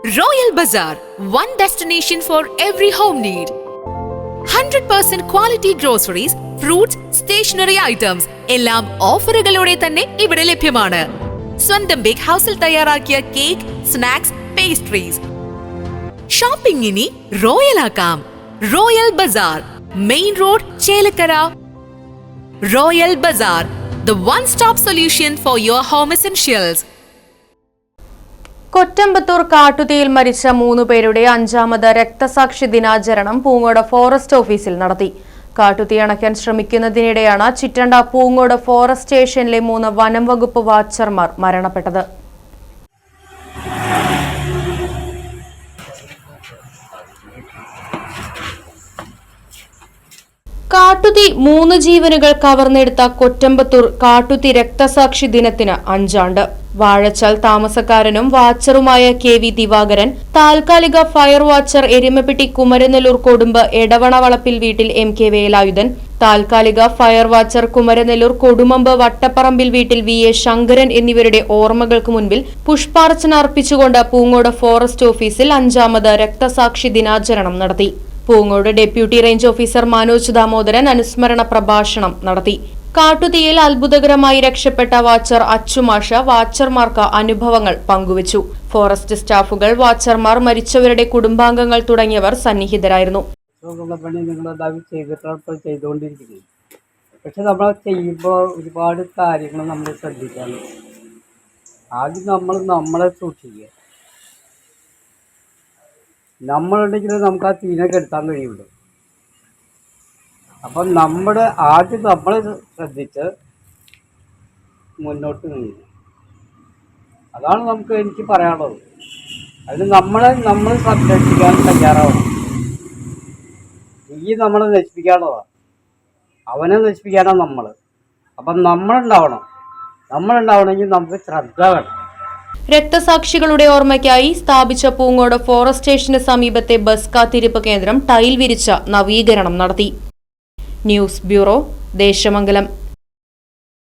Royal Bazaar, one destination for every home need. 100% quality groceries, fruits, stationery items എല്ലാം ഓഫറുകളോടെ തന്നെ ഇവിടെ ലഭ്യമാണ്. സ്വന്തം ബേക്ക് ഹൗസിൽ തയ്യാറാക്കിയ കേക്ക്, സ്നാക്സ്, പേസ്ട്രീസ്. ഷോപ്പിംഗ് ഇനി റോയൽ ആക്കാം. Royal bazaar, main road, Chelakkara. Royal bazaar, the one-stop solution for your home essentials. Kottampathur കാട്ടുതീയിൽ മരിച്ച 3 പേരുടെ 5ാമത് രക്തസാക്ഷി ദിനാചരണം പൂങ്ങോട് ഫോറസ്റ്റ് ഓഫീസിൽ നടത്തി. കാട്ടുതീ അണയ്ക്കാൻ ശ്രമിക്കുന്നതിനിടെയാണ് ചിറ്റണ്ട പൂങ്ങോട് ഫോറസ്റ്റ് സ്റ്റേഷനിലെ 3 വനം വകുപ്പ് വാച്ചർമാർ മരണപ്പെട്ടത്. കാട്ടുതീ 3 ജീവനുകൾ കവർന്നെടുത്ത കൊറ്റമ്പത്തൂർ കാട്ടുതീ രക്തസാക്ഷി ദിനത്തിന് 5 ആണ്ട്. വാഴച്ചാൽ താമസക്കാരനും വാച്ചറുമായ KV ദിവാകരൻ, താൽക്കാലിക ഫയർ വാച്ചർ എരുമപ്പെട്ടി കുമരനെല്ലൂർ കൊടുമ്പ് എടവണ വളപ്പിൽ വീട്ടിൽ MK വേലായുധൻ, താൽക്കാലിക ഫയർ വാച്ചർ കുമരനെല്ലൂർ കൊടുമമ്പ് വട്ടപ്പറമ്പിൽ വീട്ടിൽ VA ശങ്കരൻ എന്നിവരുടെ ഓർമ്മകൾക്ക് മുൻപിൽ പുഷ്പാർച്ചന അർപ്പിച്ചുകൊണ്ട് പൂങ്ങോട് ഫോറസ്റ്റ് ഓഫീസിൽ 5ാമത് രക്തസാക്ഷി ദിനാചരണം നടത്തി. Poongode deputy range officer Manoj Damodaran അനുസ്മരണ പ്രഭാഷണം നടത്തി. കാട്ടുതീയിൽ അത്ഭുതകരമായി രക്ഷപ്പെട്ട വാച്ചർ അച്ചുമാഷ വാച്ചർമാർക്ക് അനുഭവങ്ങൾ പങ്കുവച്ചു. ഫോറസ്റ്റ് സ്റ്റാഫുകൾ, വാച്ചർമാർ, മരിച്ചവരുടെ കുടുംബാംഗങ്ങൾ തുടങ്ങിയവർ സന്നിഹിതരായിരുന്നു. പക്ഷെ നമ്മൾ ചെയ്യുമ്പോൾ ഒരുപാട് കാര്യങ്ങൾ നമ്മൾ ശ്രദ്ധിക്കണം. ആദ്യം നമ്മളെ സൂക്ഷിക്കുക. നമ്മളുണ്ടെങ്കിൽ നമുക്ക് ആ തീനെ കെടുത്താൻ കഴിയുള്ളൂ. അപ്പം ആദ്യം നമ്മളെ ശ്രദ്ധിച്ച് മുന്നോട്ട് നീങ്ങുക. അതാണ് എനിക്ക് പറയാനുള്ളത്. അതിന് നമ്മൾ സംരക്ഷിക്കാൻ തയ്യാറാവണം. ഈ നമ്മളെ നശിപ്പിക്കാനുള്ളതാണ്, അവനെ നശിപ്പിക്കാനാണ് നമ്മൾ. അപ്പം നമ്മളുണ്ടാവണമെങ്കിൽ നമുക്ക് ശ്രദ്ധ വേണം. രക്തസാക്ഷികളുടെ ഓർമ്മയ്ക്കായി സ്ഥാപിച്ച പൂങ്ങോട് ഫോറസ്റ്റ് സ്റ്റേഷന് സമീപത്തെ ബസ് കാത്തിരിപ്പ് കേന്ദ്രം ടൈൽ വിരിച്ച നവീകരണം നടത്തി. News bureau, Desamangalam.